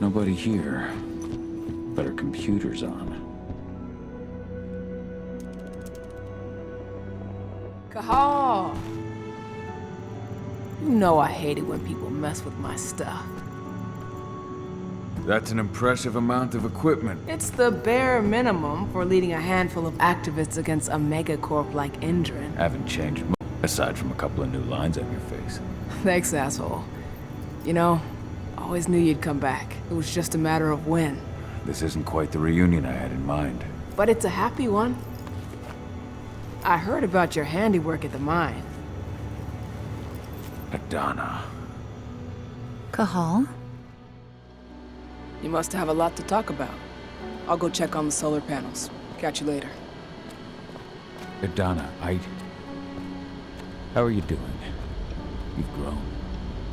Nobody here. But our computer's on. Cahal! You know I hate it when people mess with my stuff. That's an impressive amount of equipment. It's the bare minimum for leading a handful of activists against a megacorp like Endron. Haven't changed much, aside from a couple of new lines on your face. Thanks, asshole. You know, always knew you'd come back. It was just a matter of when. This isn't quite the reunion I had in mind. But it's a happy one. I heard about your handiwork at the mine. Adana. Cahal? You must have a lot to talk about. I'll go check on the solar panels. Catch you later. Adana, how are you doing? You've grown.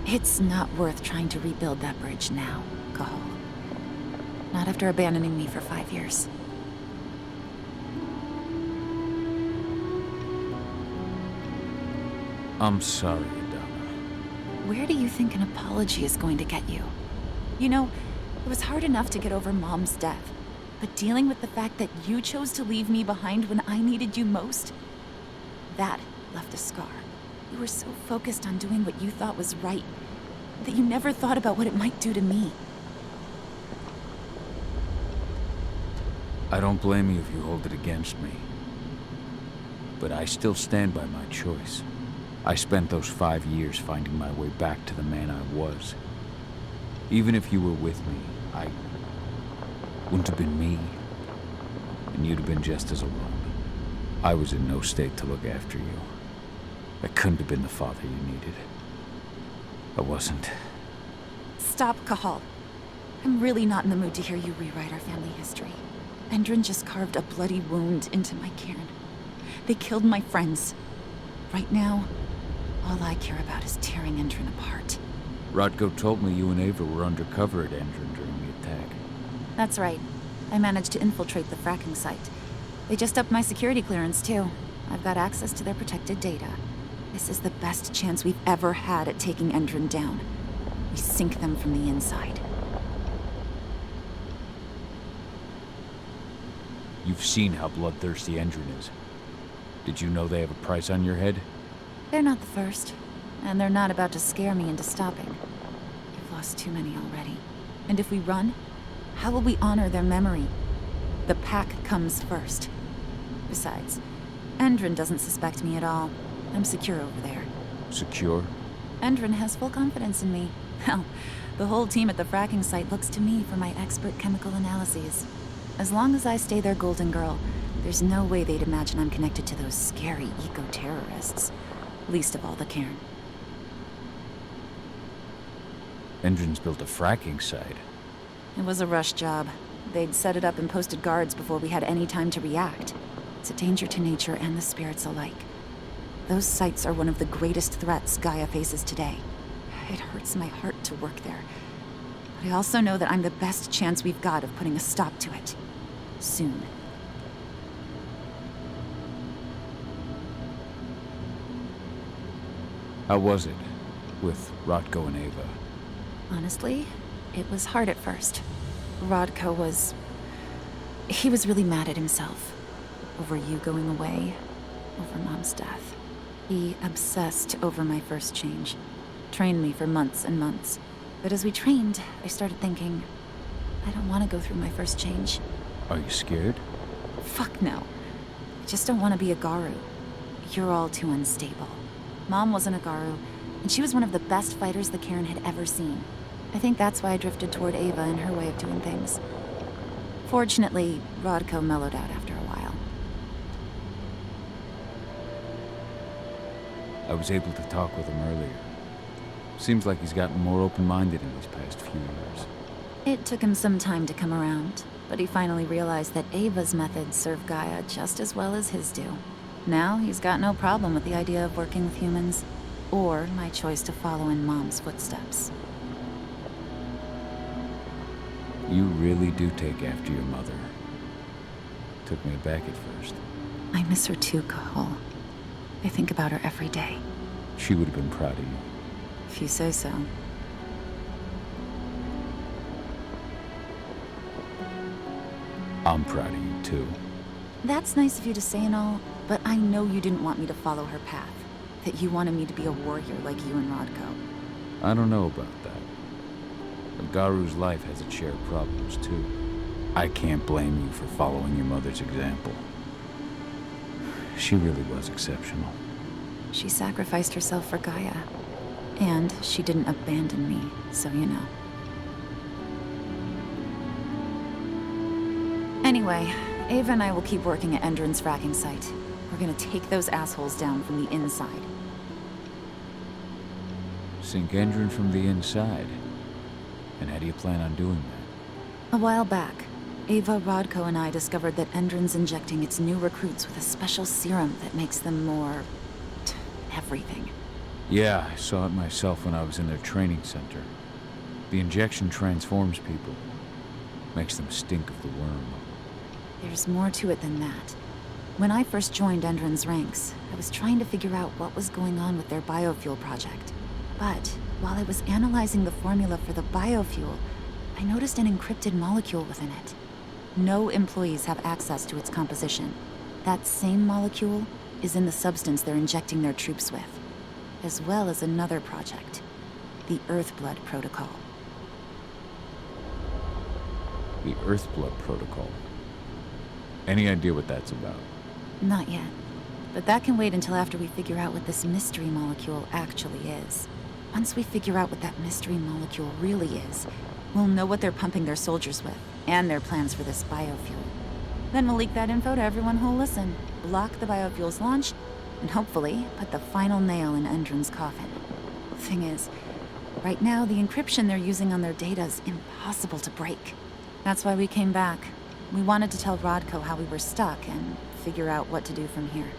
It's not worth trying to rebuild that bridge now, Cahal. Not after abandoning me for 5 years. I'm sorry, Adana. Where do you think an apology is going to get you? You know, it was hard enough to get over Mom's death, but dealing with the fact that you chose to leave me behind when I needed you most, that left a scar. You were so focused on doing what you thought was right, that you never thought about what it might do to me. I don't blame you if you hold it against me. But I still stand by my choice. I spent those 5 years finding my way back to the man I was. Even if you were with me, I wouldn't have been me. And you'd have been just as alone. I was in no state to look after you. I couldn't have been the father you needed. I wasn't. Stop, Cahal. I'm really not in the mood to hear you rewrite our family history. Endron just carved a bloody wound into my cairn. They killed my friends. Right now, all I care about is tearing Endron apart. Rodko told me you and Ava were undercover at Endron during the attack. That's right. I managed to infiltrate the fracking site. They just upped my security clearance, too. I've got access to their protected data. This is the best chance we've ever had at taking Endron down. We sink them from the inside. You've seen how bloodthirsty Endron is. Did you know they have a price on your head? They're not the first, and they're not about to scare me into stopping. We've lost too many already. And if we run, how will we honor their memory? The pack comes first. Besides, Endron doesn't suspect me at all. I'm secure over there. Secure? Endron has full confidence in me. Hell, the whole team at the fracking site looks to me for my expert chemical analyses. As long as I stay their golden girl, there's no way they'd imagine I'm connected to those scary eco-terrorists. Least of all the cairn. Endron's built a fracking site. It was a rush job. They'd set it up and posted guards before we had any time to react. It's a danger to nature and the spirits alike. Those sites are one of the greatest threats Gaia faces today. It hurts my heart to work there. But I also know that I'm the best chance we've got of putting a stop to it. Soon. How was it with Rodko and Ava? Honestly, it was hard at first. Rodko was... he was really mad at himself. Over you going away. Over Mom's death. He obsessed over my first change. Trained me for months and months. But as we trained, I started thinking, I don't want to go through my first change. Are you scared? Fuck no. I just don't want to be a Garu. You're all too unstable. Mom wasn't a Garu, and she was one of the best fighters the Cairn had ever seen. I think that's why I drifted toward Ava and her way of doing things. Fortunately, Rodko mellowed out after a while. I was able to talk with him earlier. Seems like he's gotten more open-minded in these past few years. It took him some time to come around, but he finally realized that Ava's methods serve Gaia just as well as his do. Now he's got no problem with the idea of working with humans, or my choice to follow in Mom's footsteps. You really do take after your mother. Took me aback at first. I miss her too, Cahal. I think about her every day. She would have been proud of you. If you say so. I'm proud of you, too. That's nice of you to say and all, but I know you didn't want me to follow her path. That you wanted me to be a warrior like you and Rodko. I don't know about that. But Garu's life has its share of problems, too. I can't blame you for following your mother's example. She really was exceptional. She sacrificed herself for Gaia. And she didn't abandon me, so you know. Anyway, Ava and I will keep working at Endron's fracking site. We're gonna take those assholes down from the inside. Sink Endron from the inside. And how do you plan on doing that? A while back, Ava, Rodko, and I discovered that Endron's injecting its new recruits with a special serum that makes them more... everything. Yeah, I saw it myself when I was in their training center. The injection transforms people. Makes them stink of the worm. There's more to it than that. When I first joined Endron's ranks, I was trying to figure out what was going on with their biofuel project. But while I was analyzing the formula for the biofuel, I noticed an encrypted molecule within it. No employees have access to its composition. That same molecule is in the substance they're injecting their troops with, as well as another project, the Earthblood Protocol. The Earthblood Protocol. Any idea what that's about? Not yet. But that can wait until after we figure out what this mystery molecule actually is. Once we figure out what that mystery molecule really is, we'll know what they're pumping their soldiers with, and their plans for this biofuel. Then we'll leak that info to everyone who'll listen, block the biofuel's launch, and hopefully put the final nail in Endron's coffin. Thing is, right now the encryption they're using on their data's impossible to break. That's why we came back. We wanted to tell Rodko how we were stuck and figure out what to do from here.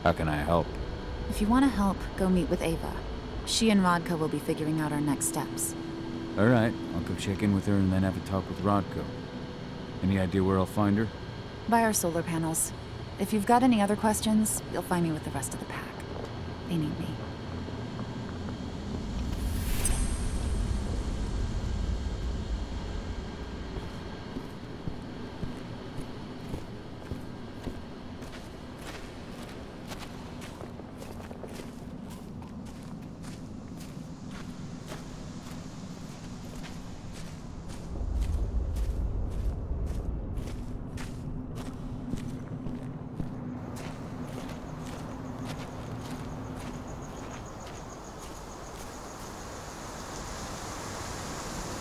How can I help? If you want to help, go meet with Ava. She and Rodko will be figuring out our next steps. Alright, I'll go check in with her and then have a talk with Rodko. Any idea where I'll find her? By our solar panels. If you've got any other questions, you'll find me with the rest of the pack. They need me.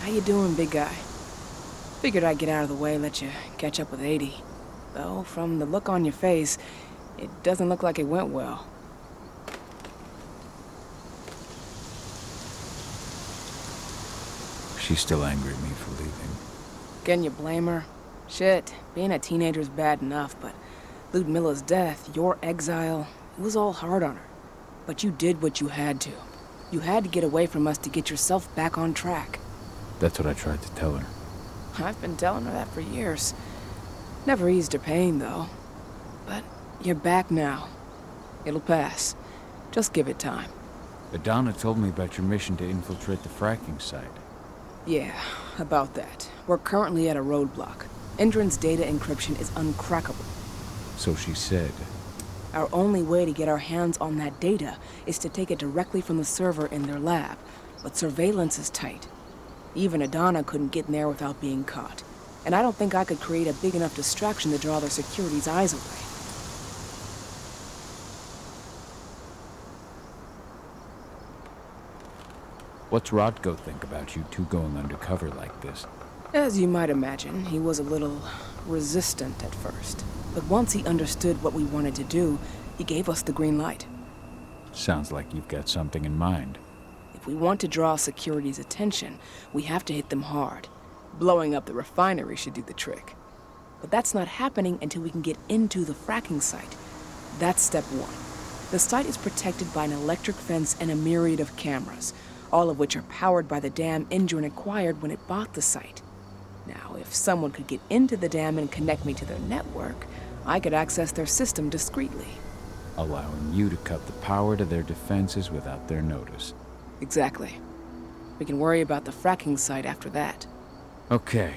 How you doing, big guy? Figured I'd get out of the way, let you catch up with 80. Though, from the look on your face, it doesn't look like it went well. She's still angry at me for leaving. Can you blame her? Shit, being a teenager's bad enough, but Ludmilla's death, your exile, it was all hard on her. But you did what you had to. You had to get away from us to get yourself back on track. That's what I tried to tell her. I've been telling her that for years. Never eased her pain, though. But you're back now. It'll pass. Just give it time. Adana told me about your mission to infiltrate the fracking site. Yeah, about that. We're currently at a roadblock. Endron's data encryption is uncrackable. So she said. Our only way to get our hands on that data is to take it directly from the server in their lab. But surveillance is tight. Even Adana couldn't get in there without being caught. And I don't think I could create a big enough distraction to draw their security's eyes away. What's Rodko think about you two going undercover like this? As you might imagine, he was a little resistant at first. But once he understood what we wanted to do, he gave us the green light. Sounds like you've got something in mind. If we want to draw security's attention, we have to hit them hard. Blowing up the refinery should do the trick. But that's not happening until we can get into the fracking site. That's step one. The site is protected by an electric fence and a myriad of cameras, all of which are powered by the dam Endron acquired when it bought the site. Now, if someone could get into the dam and connect me to their network, I could access their system discreetly. Allowing you to cut the power to their defenses without their notice. Exactly. We can worry about the fracking site after that. Okay.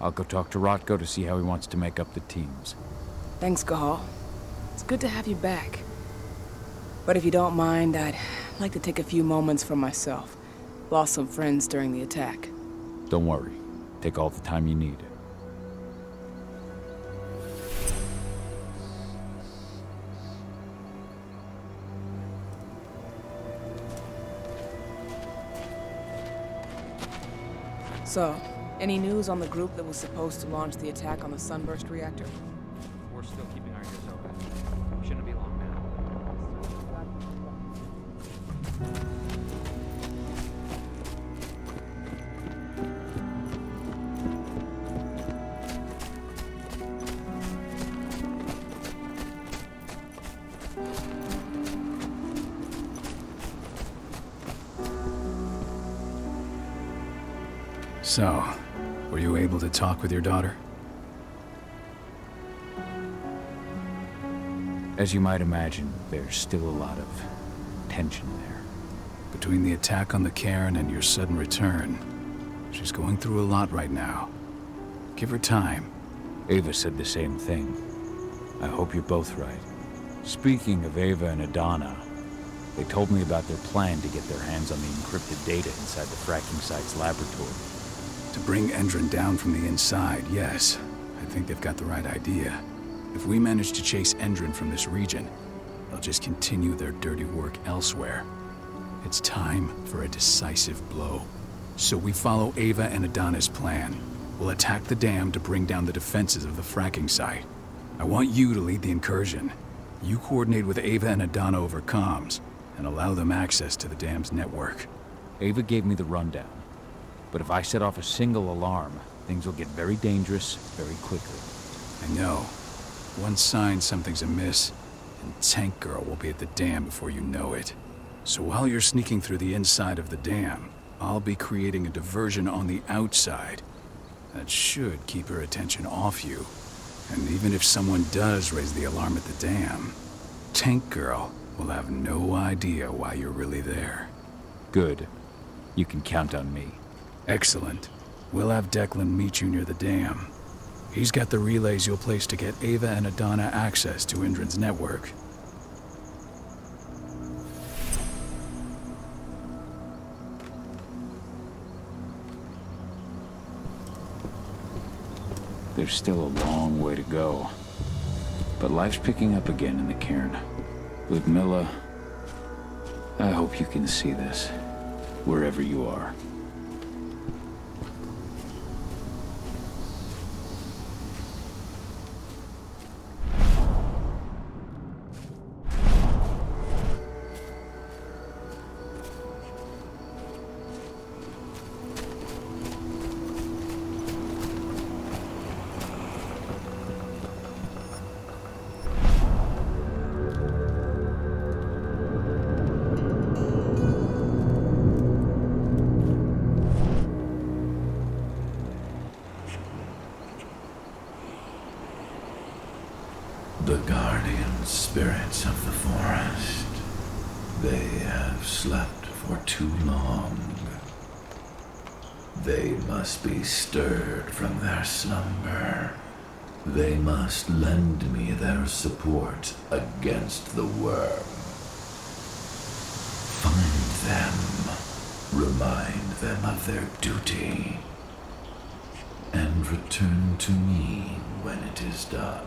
I'll go talk to Rotko to see how he wants to make up the teams. Thanks, Cahal. It's good to have you back. But if you don't mind, I'd like to take a few moments for myself. Lost some friends during the attack. Don't worry. Take all the time you need. So, any news on the group that was supposed to launch the attack on the Sunburst reactor? We're still keeping our ears open. Shouldn't be long now. So, were you able to talk with your daughter? As you might imagine, there's still a lot of tension there. Between the attack on the cairn and your sudden return, she's going through a lot right now. Give her time. Ava said the same thing. I hope you're both right. Speaking of Ava and Adana, they told me about their plan to get their hands on the encrypted data inside the fracking site's laboratory. To bring Endron down from the inside, yes. I think they've got the right idea. If we manage to chase Endron from this region, they'll just continue their dirty work elsewhere. It's time for a decisive blow. So we follow Ava and Adana's plan. We'll attack the dam to bring down the defenses of the fracking site. I want you to lead the incursion. You coordinate with Ava and Adana over comms, and allow them access to the dam's network. Ava gave me the rundown. But if I set off a single alarm, things will get very dangerous very quickly. I know. One sign something's amiss, and Tank Girl will be at the dam before you know it. So while you're sneaking through the inside of the dam, I'll be creating a diversion on the outside. That should keep her attention off you. And even if someone does raise the alarm at the dam, Tank Girl will have no idea why you're really there. Good. You can count on me. Excellent. We'll have Declan meet you near the dam. He's got the relays you'll place to get Ava and Adana access to Endron's network. There's still a long way to go. But life's picking up again in the cairn. Ludmilla, I hope you can see this, wherever you are. The guardian spirits of the forest. They have slept for too long. They must be stirred from their slumber. They must lend me their support against the worm. Find them, remind them of their duty, and return to me when it is done.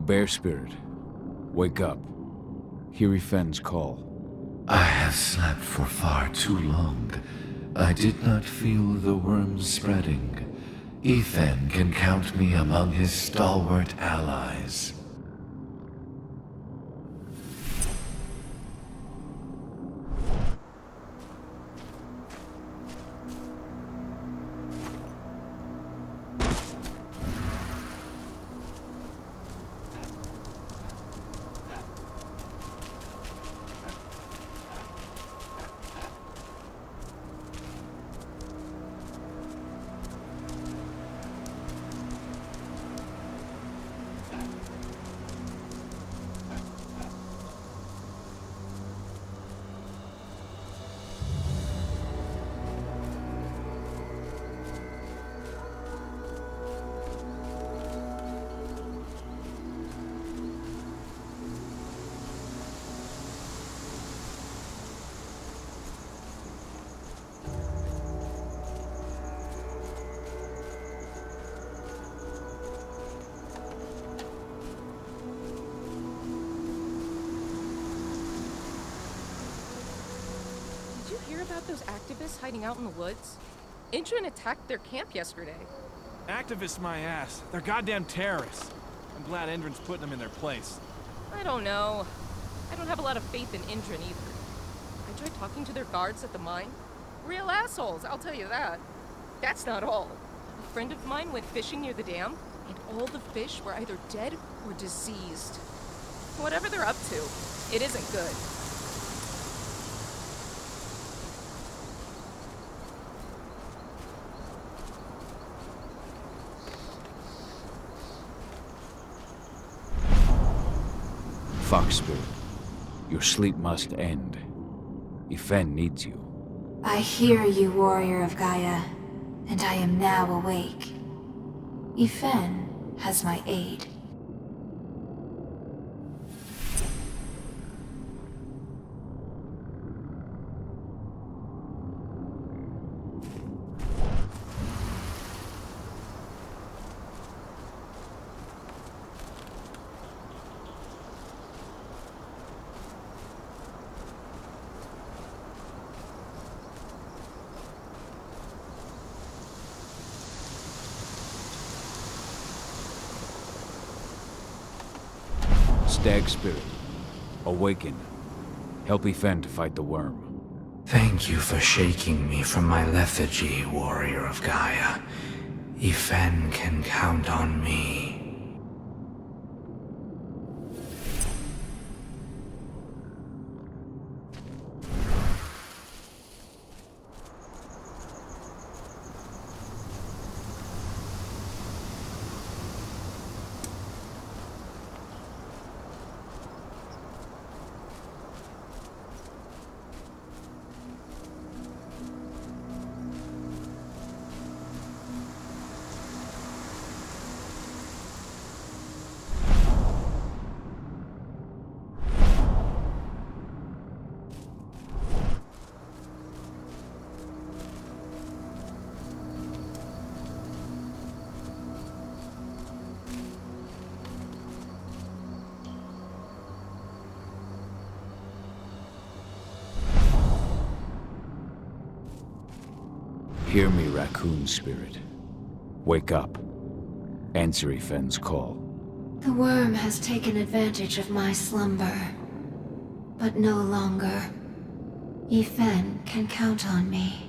Bear Spirit, wake up. Hear Ifen's call. I have slept for far too long. I did not feel the worms spreading. Ethan can count me among his stalwart allies. Did you hear about those activists hiding out in the woods? Endron attacked their camp yesterday. Activists my ass. They're goddamn terrorists. I'm glad Endron's putting them in their place. I don't know. I don't have a lot of faith in Endron either. I tried talking to their guards at the mine. Real assholes, I'll tell you that. That's not all. A friend of mine went fishing near the dam, and all the fish were either dead or diseased. Whatever they're up to, it isn't good. Fox Spirit, your sleep must end. Ifen needs you. I hear you, warrior of Gaia, and I am now awake. Ifen has my aid. Stag Spirit, awaken. Help Ifen to fight the worm. Thank you for shaking me from my lethargy, warrior of Gaia. Ifen can count on me. Hear me, Raccoon Spirit. Wake up. Answer Ifen's call. The worm has taken advantage of my slumber, but no longer. Ifen can count on me.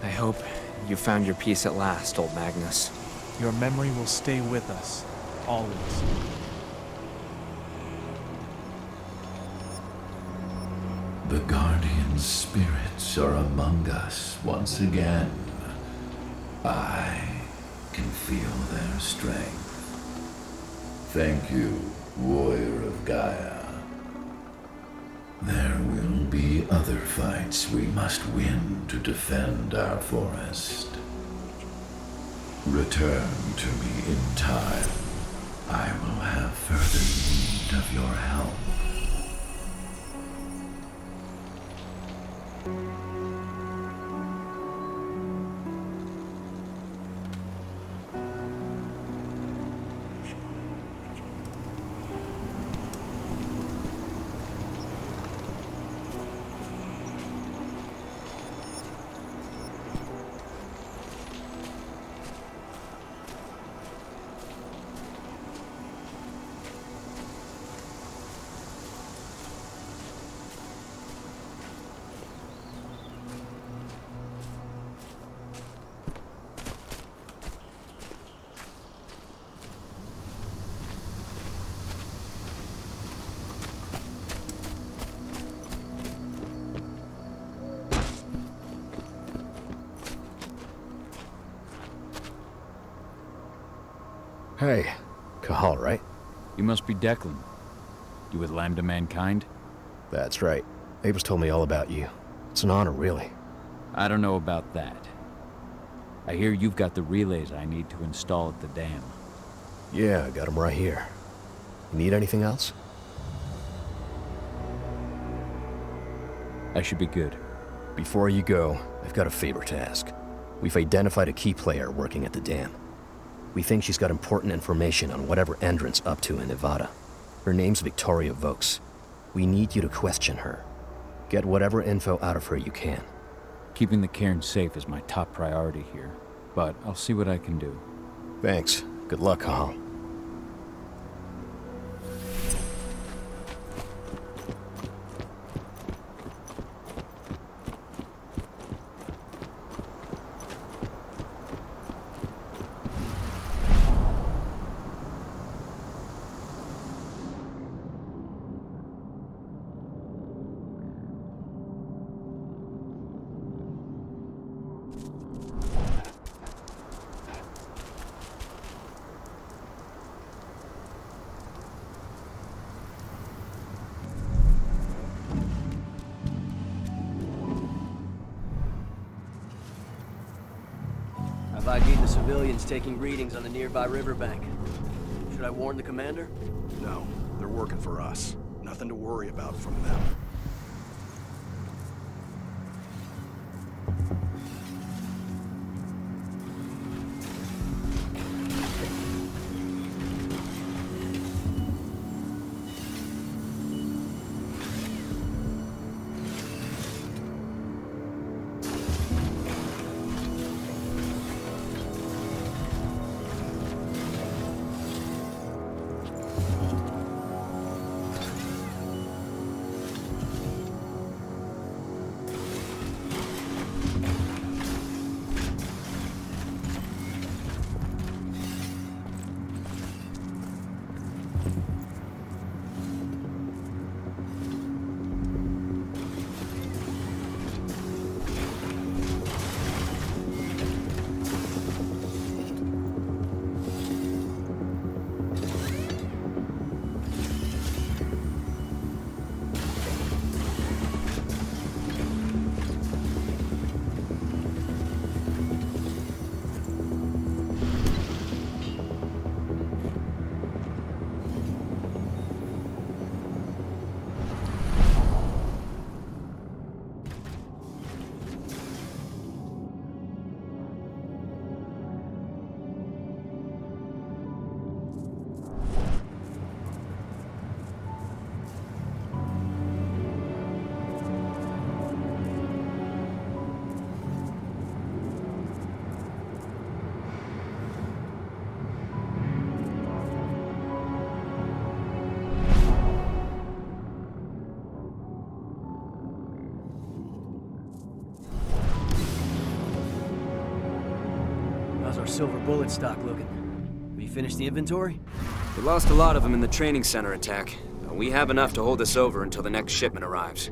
I hope you found your peace at last, old Magnus. Your memory will stay with us, always. The guardian spirits are among us once again. I can feel their strength. Thank you, warrior of Gaia. There will be other fights we must win to defend our forest. Return to me in time. I will have further need of your help. Hey, Cahal, right? You must be Declan. You with Lambda Mankind? That's right. Abel's told me all about you. It's an honor, really. I don't know about that. I hear you've got the relays I need to install at the dam. Yeah, I got them right here. You need anything else? I should be good. Before you go, I've got a favor to ask. We've identified a key player working at the dam. We think she's got important information on whatever Endron's up to in Nevada. Her name's Victoria Vokes. We need you to question her. Get whatever info out of her you can. Keeping the cairn safe is my top priority here, but I'll see what I can do. Thanks. Good luck, Cahal. I've ID'd the civilians taking readings on the nearby riverbank. Should I warn the commander? No, they're working for us. Nothing to worry about from them. How's our silver bullet stock looking? Have you finished the inventory? We lost a lot of them in the training center attack, but we have enough to hold us over until the next shipment arrives.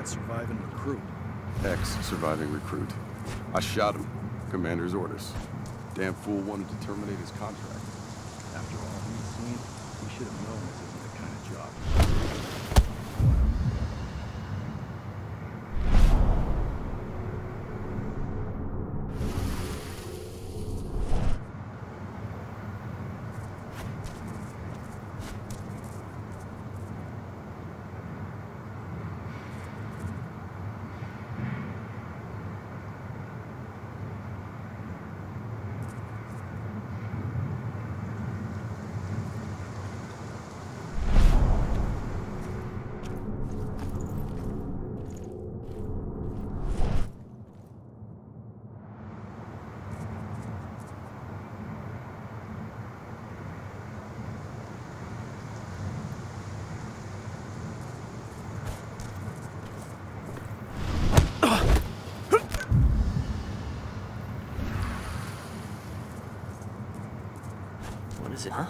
that surviving recruit? Ex-surviving recruit. I shot him. Commander's orders. Damn fool wanted to terminate his contract. After all he's seen, we should have known this isn't the kind of job. What is it, huh?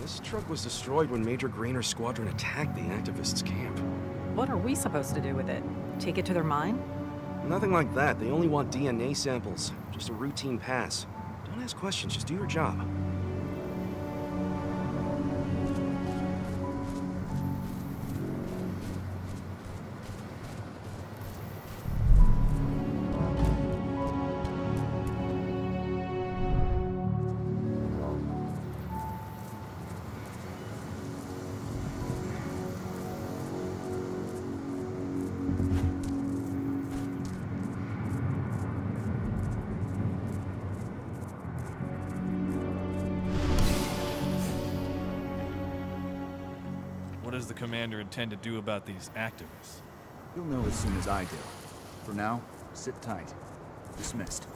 This truck was destroyed when Major Grainer's squadron attacked the activists' camp. What are we supposed to do with it? Take it to their mine? Nothing like that. They only want DNA samples. Just a routine pass. Don't ask questions, just do your job. What does the commander intend to do about these activists? You'll know as soon as I do. For now, sit tight. Dismissed.